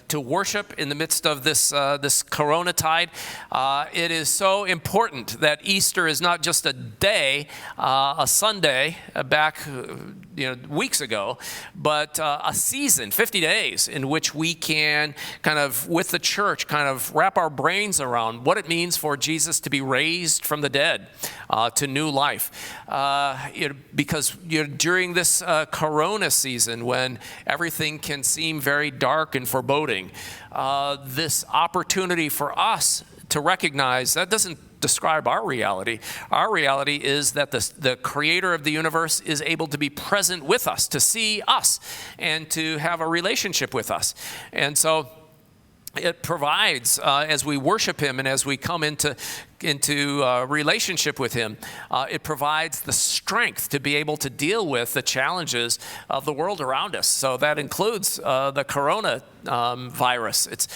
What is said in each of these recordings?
to worship in the midst of this Coronatide. It is so important that Easter is not just a day, a Sunday back weeks ago, but a season, 50 days, in which we can kind of, with the church, kind of wrap our brains around what it means for Jesus to be raised from the dead to new life. Because during this Corona season, when everything can seem very dark and foreboding, this opportunity for us to recognize that doesn't describe our reality. Our reality is that the creator of the universe is able to be present with us, to see us, and to have a relationship with us. And so it provides, as we worship him and as we come into relationship with him, it provides the strength to be able to deal with the challenges of the world around us. So that includes the corona virus. It's,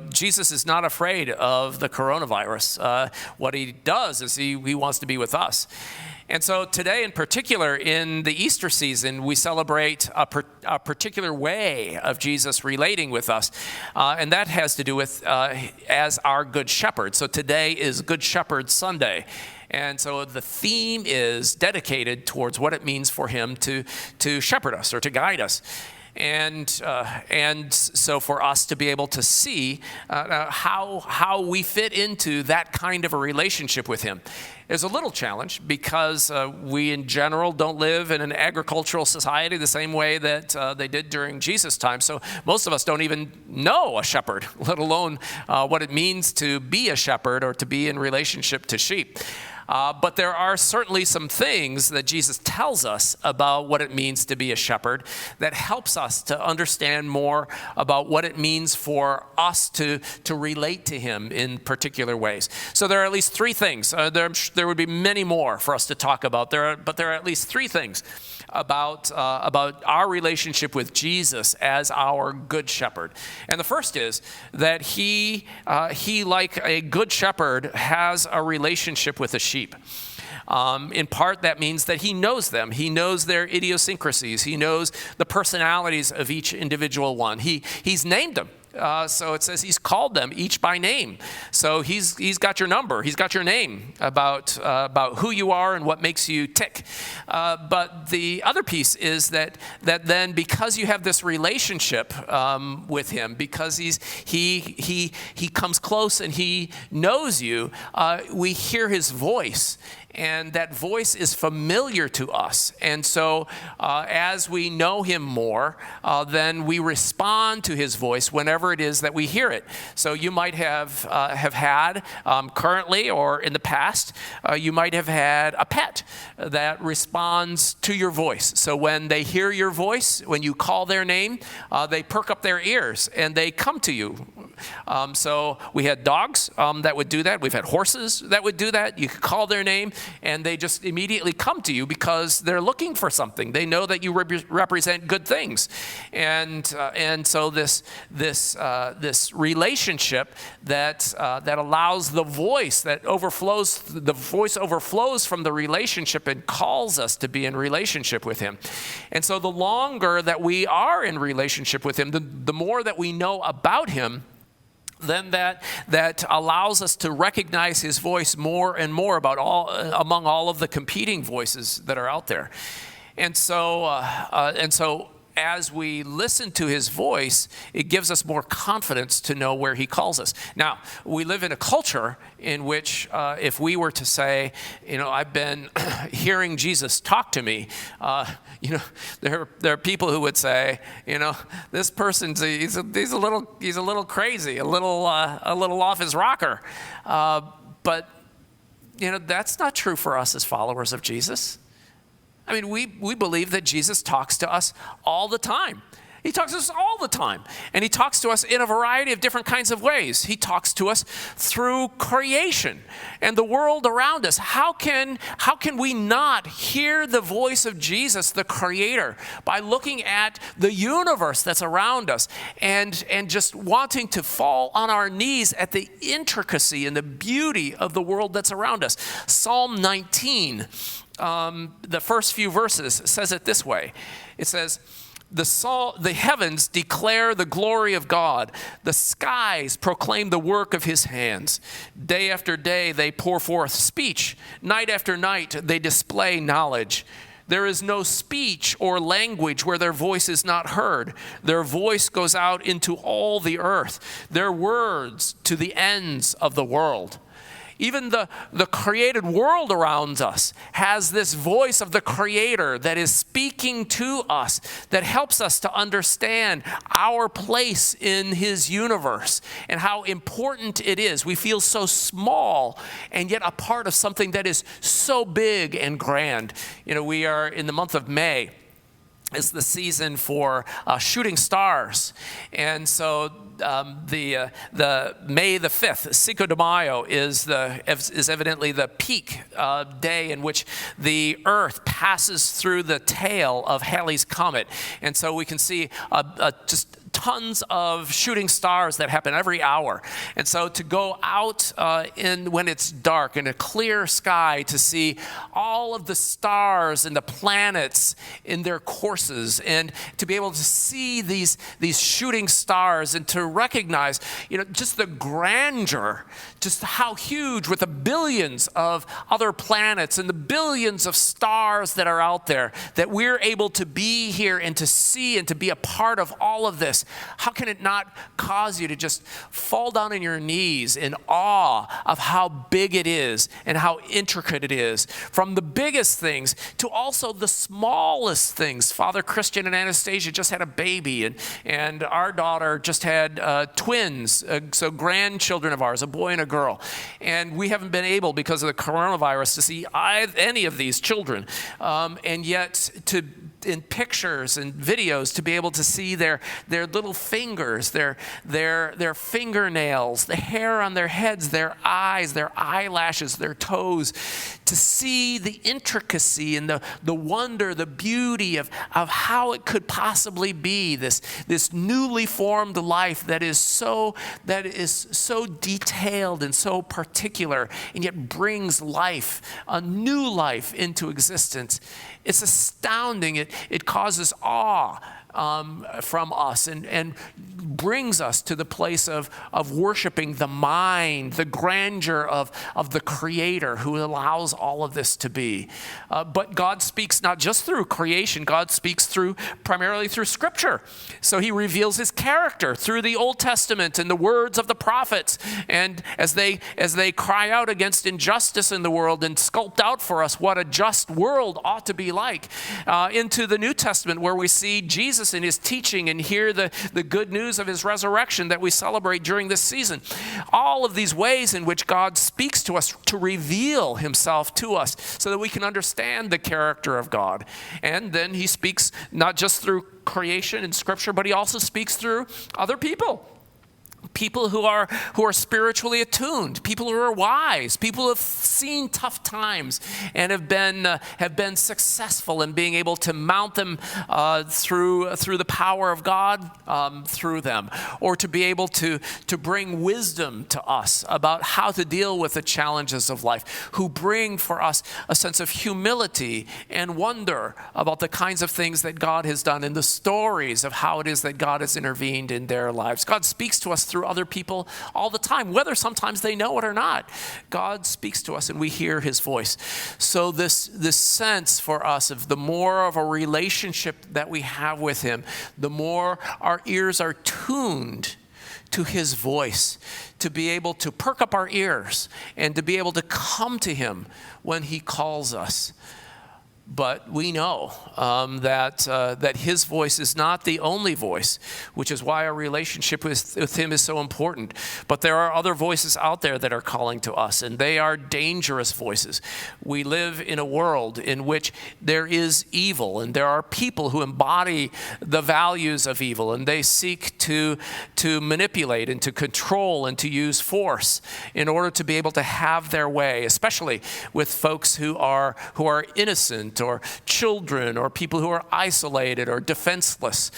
Jesus is not afraid of the coronavirus. What he does is he wants to be with us. And so today in particular, in the Easter season, we celebrate a particular way of Jesus relating with us. And that has to do with as our Good Shepherd. So today is Good Shepherd Sunday. And so the theme is dedicated towards what it means for him to shepherd us or to guide us. And so for us to be able to see how we fit into that kind of a relationship with him is a little challenge, because we in general don't live in an agricultural society the same way that they did during Jesus' time. So most of us don't even know a shepherd, let alone what it means to be a shepherd or to be in relationship to sheep. But there are certainly some things that Jesus tells us about what it means to be a shepherd that helps us to understand more about what it means for us to relate to him in particular ways. So there are at least three things. There would be many more for us to talk about. But there are at least three things about our relationship with Jesus as our good shepherd. And the first is that he like a good shepherd has a relationship with the sheep. In part, that means that he knows them. He knows their idiosyncrasies. He knows the personalities of each individual one. He's named them. So it says he's called them each by name. So he's got your number. He's got your name about who you are and what makes you tick. But the other piece is that then, because you have this relationship with him, because he comes close and he knows you, we hear his voice. And that voice is familiar to us. And so as we know him more, then we respond to his voice whenever it is that we hear it. So you might have had currently or in the past, you might have had a pet that responds to your voice. So when they hear your voice, when you call their name, they perk up their ears and they come to you. So we had dogs that would do that. We've had horses that would do that. You could call their name and they just immediately come to you because they're looking for something. They know that you represent good things. And so this relationship that allows the voice overflows from the relationship and calls us to be in relationship with him. And so the longer that we are in relationship with him, the more that we know about him, then that allows us to recognize his voice more and more among all of the competing voices that are out there. And so as we listen to his voice, it gives us more confidence to know where he calls us. Now, we live in a culture in which if we were to say, I've been hearing Jesus talk to me, there are people who would say, this person's he's a little crazy, a little off his rocker. But that's not true for us as followers of Jesus. I mean, we believe that Jesus talks to us all the time. He talks to us all the time. And he talks to us in a variety of different kinds of ways. He talks to us through creation and the world around us. How can we not hear the voice of Jesus, the Creator, by looking at the universe that's around us and just wanting to fall on our knees at the intricacy and the beauty of the world that's around us? Psalm 19, the first few verses, says it this way. It says, The heavens declare the glory of God. The skies proclaim the work of his hands. Day after day they pour forth speech. Night after night they display knowledge. There is no speech or language where their voice is not heard. Their voice goes out into all the earth, their words to the ends of the world. Even the created world around us has this voice of the Creator that is speaking to us, that helps us to understand our place in his universe and how important it is. We feel so small and yet a part of something that is so big and grand. We are in the month of May. It's the season for shooting stars. And so the May the 5th, Cinco de Mayo, is evidently the peak day in which the Earth passes through the tail of Halley's Comet. And so we can see just tons of shooting stars that happen every hour. And so to go out when it's dark in a clear sky to see all of the stars and the planets in their courses, and to be able to see these shooting stars and to recognize, just the grandeur, just how huge, with the billions of other planets and the billions of stars that are out there, that we're able to be here and to see and to be a part of all of this. How can it not cause you to just fall down on your knees in awe of how big it is and how intricate it is? From the biggest things to also the smallest things. Father Christian and Anastasia just had a baby, and our daughter just had twins, so grandchildren of ours, a boy and a girl. And we haven't been able, because of the coronavirus, to see any of these children. And yet, in pictures and videos, to be able to see their little fingers, their fingernails, the hair on their heads, their eyes, their eyelashes, their toes, to see the intricacy and the wonder, the beauty of how it could possibly be, this newly formed life that is so detailed and so particular, and yet brings life, a new life, into existence. It's astounding. It causes awe from us and brings us to the place of worshiping the mind, the grandeur of the Creator who allows all of this to be. But God speaks not just through creation. God speaks primarily through Scripture. So he reveals his character through the Old Testament and the words of the prophets. And as they cry out against injustice in the world and sculpt out for us what a just world ought to be like, into the New Testament, where we see Jesus in his teaching and hear the good news of his resurrection that we celebrate during this season. All of these ways in which God speaks to us to reveal himself to us so that we can understand the character of God. And then he speaks not just through creation and Scripture, but he also speaks through other people. People who are spiritually attuned, people who are wise, people who have seen tough times and have been successful in being able to mount them through the power of God through them, or to be able to bring wisdom to us about how to deal with the challenges of life, who bring for us a sense of humility and wonder about the kinds of things that God has done and the stories of how it is that God has intervened in their lives. God speaks to us through other people all the time, whether sometimes they know it or not. God speaks to us and we hear his voice. So this sense for us of the more of a relationship that we have with him, the more our ears are tuned to his voice, to be able to perk up our ears and to be able to come to him when he calls us. But we know that his voice is not the only voice, which is why our relationship with him is so important. But there are other voices out there that are calling to us, and they are dangerous voices. We live in a world in which there is evil, and there are people who embody the values of evil, and they seek to manipulate and to control and to use force in order to be able to have their way, especially with folks who are innocent, or children, or people who are isolated or defenseless,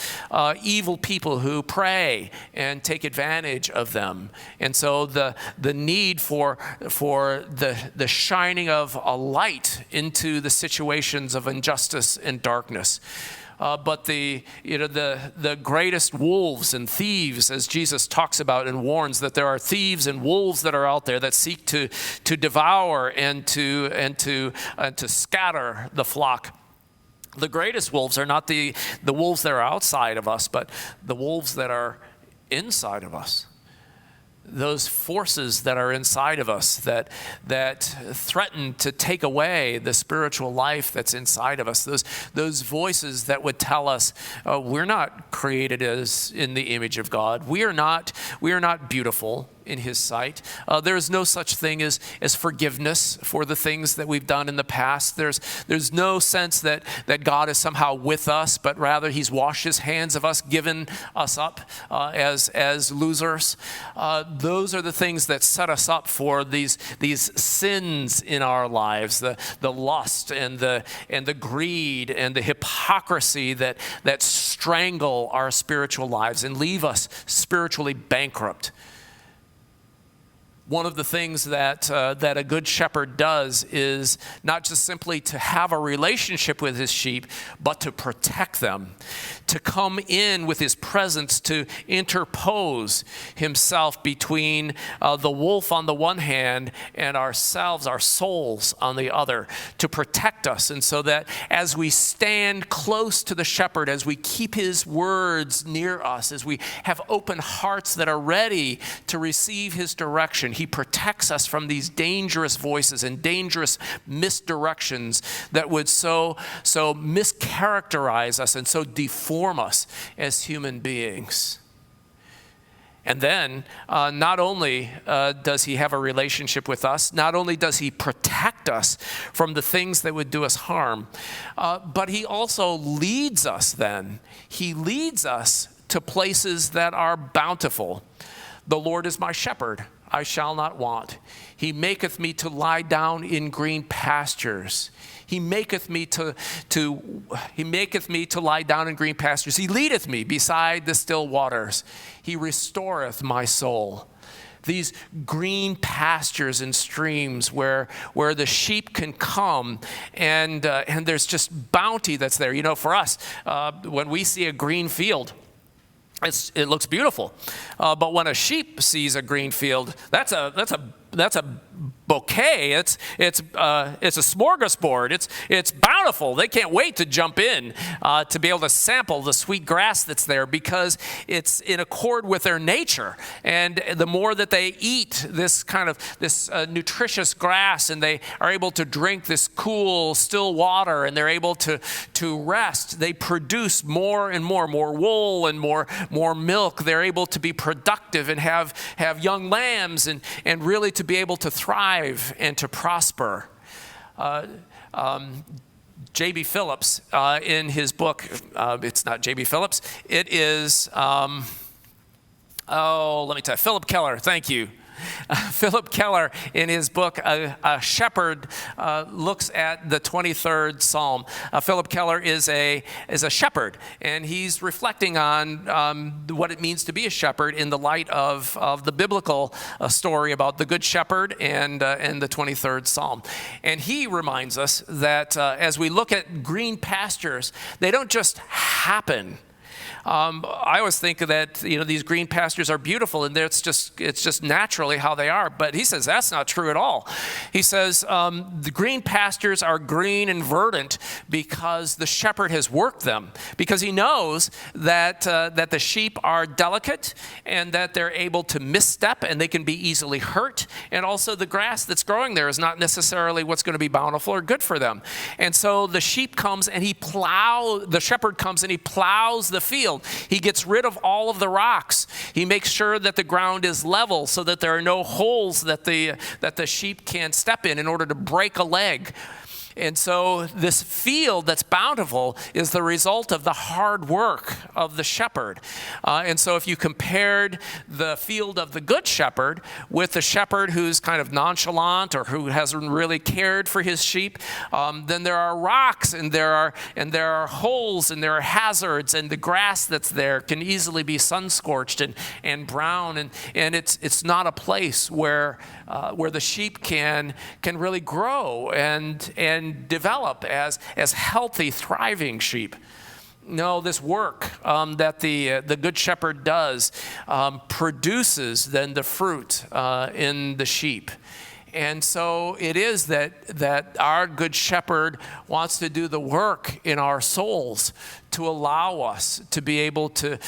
evil people who prey and take advantage of them. And so the need for the shining of a light into the situations of injustice and darkness. but the greatest wolves and thieves, as Jesus talks about and warns that there are thieves and wolves that are out there that seek to devour and to scatter the flock. The greatest wolves are not the wolves that are outside of us, but the wolves that are inside of us. Those forces that are inside of us that threaten to take away the spiritual life that's inside of us. Those voices that would tell us we're not created as in the image of God. We are not beautiful in his sight. There is no such thing as forgiveness for the things that we've done in the past. There's no sense that God is somehow with us, but rather he's washed his hands of us, given us up as losers. Those are the things that set us up for these sins in our lives, the lust and the greed and the hypocrisy that strangle our spiritual lives and leave us spiritually bankrupt. One of the things that a good shepherd does is not just simply to have a relationship with his sheep, but to protect them, to come in with his presence, to interpose himself between the wolf on the one hand and ourselves, our souls on the other, to protect us. And so that as we stand close to the shepherd, as we keep his words near us, as we have open hearts that are ready to receive his direction, he protects us from these dangerous voices and dangerous misdirections that would so mischaracterize us and so deform us as human beings. And then, not only does he have a relationship with us, not only does he protect us from the things that would do us harm, but he also leads us then. He leads us to places that are bountiful. The Lord is my shepherd, I shall not want. He maketh me to lie down in green pastures. He maketh me to lie down in green pastures. He leadeth me beside the still waters. He restoreth my soul. These green pastures and streams where the sheep can come and there's just bounty that's there. You know, for us, when we see a green field, it looks beautiful, but when a sheep sees a green field, that's a bouquet. It's a smorgasbord. It's bountiful. They can't wait to jump in to be able to sample the sweet grass that's there because it's in accord with their nature. And the more that they eat this nutritious grass, and they are able to drink this cool, still water, and they're able to rest, they produce more and more wool and more milk. They're able to be productive and have young lambs and really to be able to thrive and to prosper. J.B. Phillips, in his book, it's not J.B. Phillips, it is, let me tell you, Philip Keller, thank you. Philip Keller, in his book, A Shepherd, looks at the 23rd Psalm. Philip Keller is a shepherd, and he's reflecting on what it means to be a shepherd in the light of the biblical story about the Good Shepherd and the 23rd Psalm. And he reminds us that as we look at green pastures, they don't just happen. I always think that these green pastures are beautiful and it's just naturally how they are. But he says that's not true at all. He says the green pastures are green and verdant because the shepherd has worked them. Because he knows that the sheep are delicate and that they're able to misstep and they can be easily hurt. And also the grass that's growing there is not necessarily what's going to be bountiful or good for them. And so the sheep comes and the shepherd comes and he plows the field. He gets rid of all of the rocks. He makes sure that the ground is level so that there are no holes that the sheep can step in order to break a leg. And so this field that's bountiful is the result of the hard work of the shepherd. And so if you compared the field of the good shepherd with the shepherd who's kind of nonchalant or who hasn't really cared for his sheep, then there are rocks and there are holes and there are hazards, and the grass that's there can easily be sun-scorched and brown, and it's not a place where the sheep can really grow and develop as healthy, thriving sheep. No, this work that the Good Shepherd does produces then the fruit in the sheep. And so it is that our Good Shepherd wants to do the work in our souls to allow us to be able to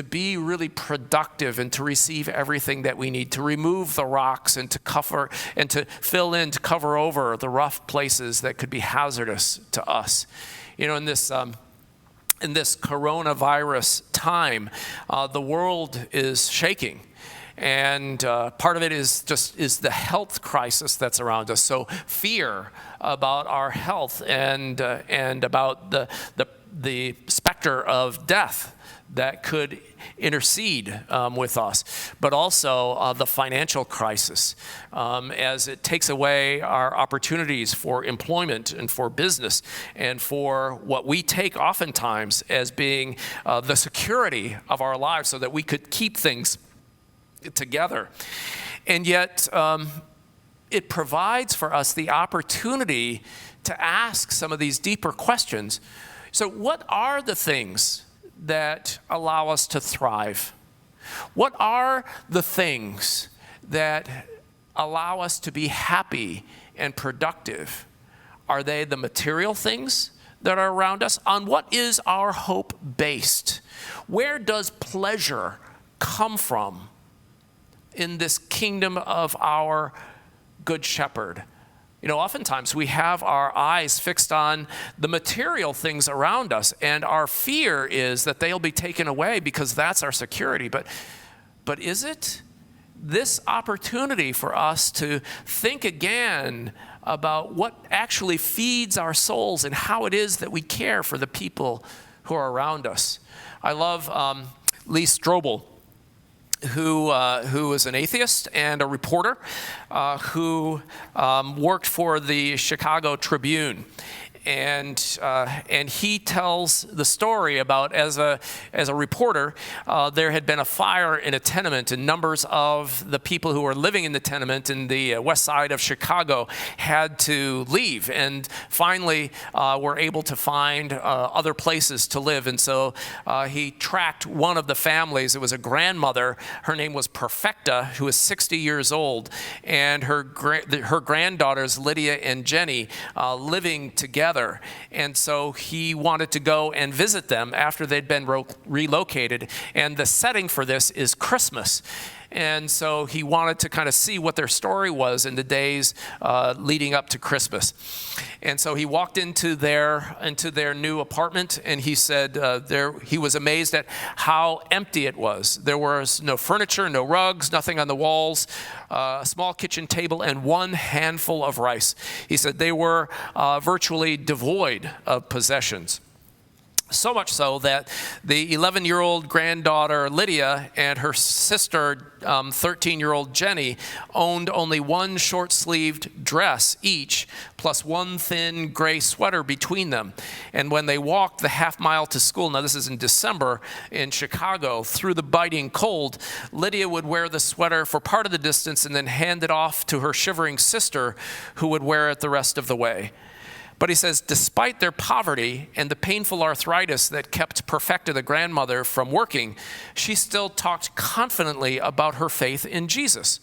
be really productive and to receive everything that we need, to remove the rocks and to cover and to fill in, to cover over the rough places that could be hazardous to us. You know, in this coronavirus time, the world is shaking. And part of it is the health crisis that's around us. So fear about our health and about the specter of death that could intercede with us, but also the financial crisis as it takes away our opportunities for employment and for business and for what we take oftentimes as being the security of our lives so that we could keep things together. And yet it provides for us the opportunity to ask some of these deeper questions. So what are the things that allow us to thrive? What are the things that allow us to be happy and productive? Are they the material things that are around us? On what is our hope based? Where does pleasure come from in this kingdom of our Good Shepherd? You know, oftentimes we have our eyes fixed on the material things around us, and our fear is that they'll be taken away because that's our security. But is it this opportunity for us to think again about what actually feeds our souls and how it is that we care for the people who are around us? I love Lee Strobel, who is an atheist and a reporter who worked for the Chicago Tribune. And he tells the story about as a reporter, there had been a fire in a tenement, and numbers of the people who were living in the tenement in the west side of Chicago had to leave, and finally were able to find other places to live. And so he tracked one of the families. It was a grandmother. Her name was Perfecta, who was 60 years old, and her granddaughters Lydia and Jenny living together. And so he wanted to go and visit them after they'd been relocated. And the setting for this is Christmas. And so he wanted to kind of see what their story was in the days leading up to Christmas. And so he walked into their new apartment, and he said he was amazed at how empty it was. There was no furniture, no rugs, nothing on the walls, a small kitchen table, and one handful of rice. He said they were virtually devoid of possessions. So much so that the 11-year-old granddaughter Lydia and her sister, 13-year-old Jenny, owned only one short-sleeved dress each, plus one thin gray sweater between them. And when they walked the half mile to school, now this is in December in Chicago, through the biting cold, Lydia would wear the sweater for part of the distance and then hand it off to her shivering sister, who would wear it the rest of the way. But he says, despite their poverty and the painful arthritis that kept Perfecta, the grandmother, from working, she still talked confidently about her faith in Jesus.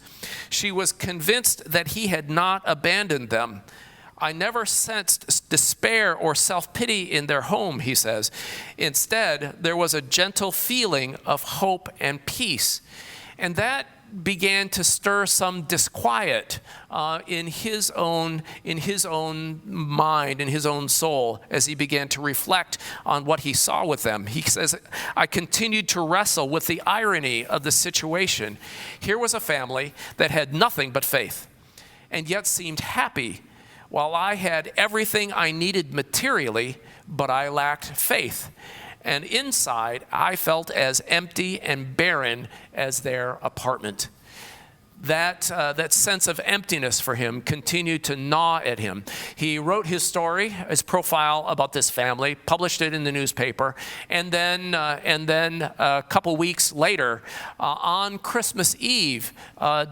She was convinced that he had not abandoned them. I never sensed despair or self-pity in their home, he says. Instead, there was a gentle feeling of hope and peace. And that began to stir some disquiet in his own mind, in his own soul, as he began to reflect on what he saw with them. He says, I continued to wrestle with the irony of the situation. Here was a family that had nothing but faith, and yet seemed happy, while I had everything I needed materially, but I lacked faith. And inside, I felt as empty and barren as their apartment. that sense of emptiness for him continued to gnaw at him. He wrote his story, his profile about this family, published it in the newspaper, and then a couple weeks later, on Christmas Eve,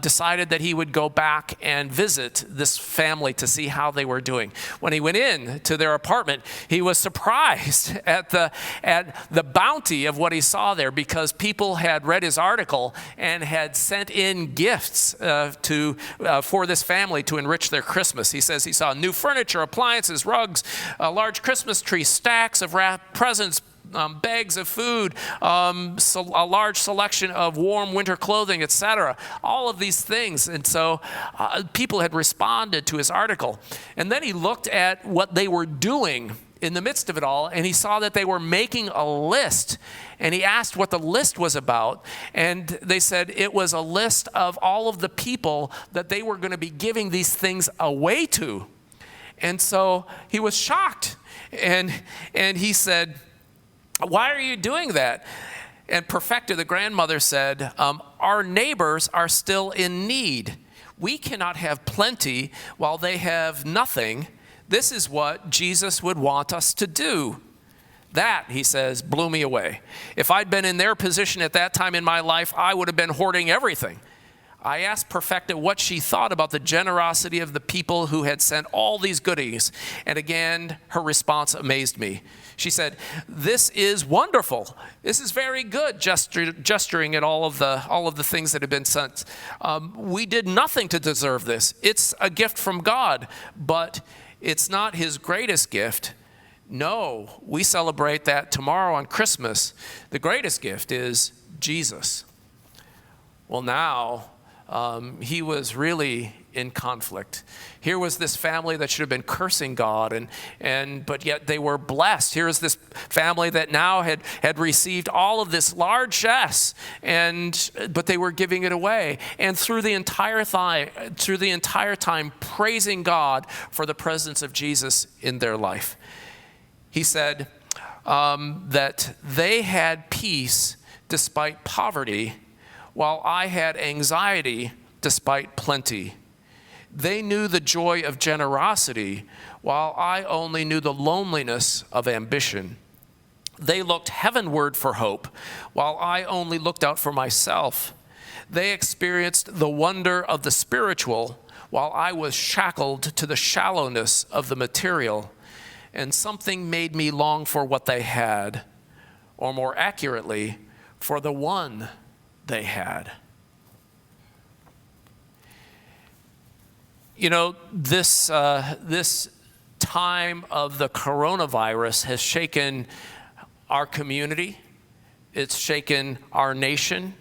decided that he would go back and visit this family to see how they were doing. When he went in to their apartment, he was surprised at the bounty of what he saw there, because people had read his article and had sent in gifts for this family to enrich their Christmas. He says he saw new furniture, appliances, rugs, a large Christmas tree, stacks of wrapped presents, bags of food, a large selection of warm winter clothing, etc. All of these things. And so people had responded to his article. And then he looked at what they were doing in the midst of it all, and he saw that they were making a list. And he asked what the list was about, and they said it was a list of all of the people that they were going to be giving these things away to. And so he was shocked, and he said, "Why are you doing that?" And Perfecta, the grandmother, said, "Our neighbors are still in need. We cannot have plenty while they have nothing. This is what Jesus would want us to do." That, he says, blew me away. If I'd been in their position at that time in my life, I would have been hoarding everything. I asked Perfecta what she thought about the generosity of the people who had sent all these goodies. And again, her response amazed me. She said, "This is wonderful. This is very good," gesturing at all of the things that had been sent. "We did nothing to deserve this. It's a gift from God, but it's not his greatest gift. No, we celebrate that tomorrow on Christmas. The greatest gift is Jesus." Well, now he was really in conflict. Here was this family that should have been cursing God, but yet they were blessed. Here is this family that now had received all of this largesse, but they were giving it away. And through the entire time, praising God for the presence of Jesus in their life. He said that they had peace despite poverty, while I had anxiety despite plenty. They knew the joy of generosity, while I only knew the loneliness of ambition. They looked heavenward for hope, while I only looked out for myself. They experienced the wonder of the spiritual, while I was shackled to the shallowness of the material. And something made me long for what they had, or more accurately, for the one they had. You know, this time of the coronavirus has shaken our community, it's shaken our nation,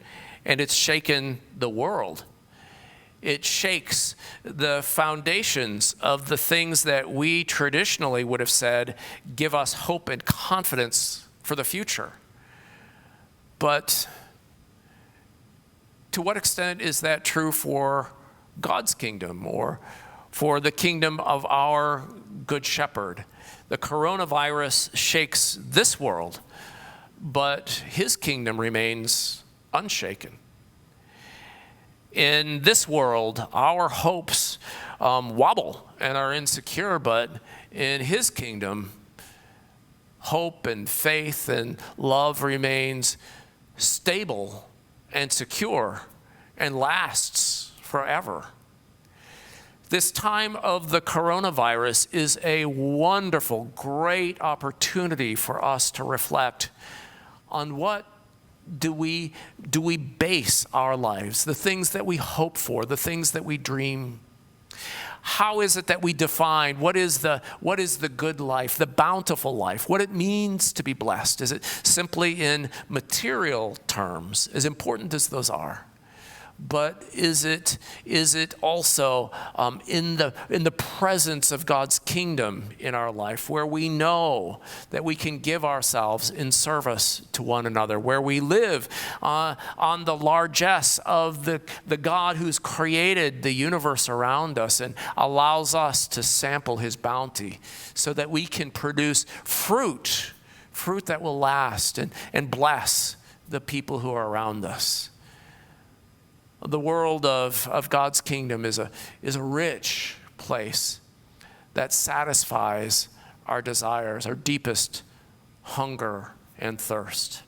and it's shaken the world. It shakes the foundations of the things that we traditionally would have said give us hope and confidence for the future. But to what extent is that true for God's kingdom or for the kingdom of our Good Shepherd? The coronavirus shakes this world, but his kingdom remains unshaken. In this world, our hopes wobble and are insecure, but in his kingdom, hope and faith and love remains stable and secure and lasts forever. This time of the coronavirus is a wonderful, great opportunity for us to reflect on what do we base our lives, the things that we hope for, the things that we dream. How is it that we define what is the good life, the bountiful life, what it means to be blessed? Is it simply in material terms, as important as those are? But is it also in the presence of God's kingdom in our life, where we know that we can give ourselves in service to one another, where we live on the largesse of the God who's created the universe around us and allows us to sample his bounty so that we can produce fruit that will last and bless the people who are around us. the world of God's kingdom is a rich place that satisfies our desires, our deepest hunger and thirst.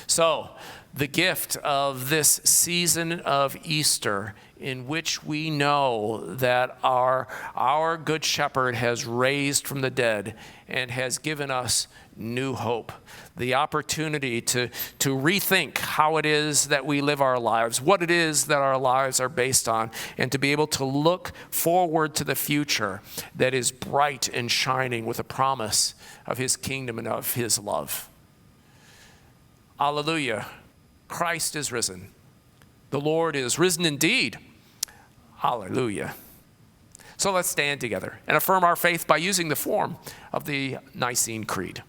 So, the gift of this season of Easter, in which we know that our Good Shepherd has raised from the dead and has given us new hope, the opportunity to rethink how it is that we live our lives, what it is that our lives are based on, and to be able to look forward to the future that is bright and shining with a promise of his kingdom and of his love. Alleluia. Christ is risen. The Lord is risen indeed. Hallelujah. So let's stand together and affirm our faith by using the form of the Nicene Creed.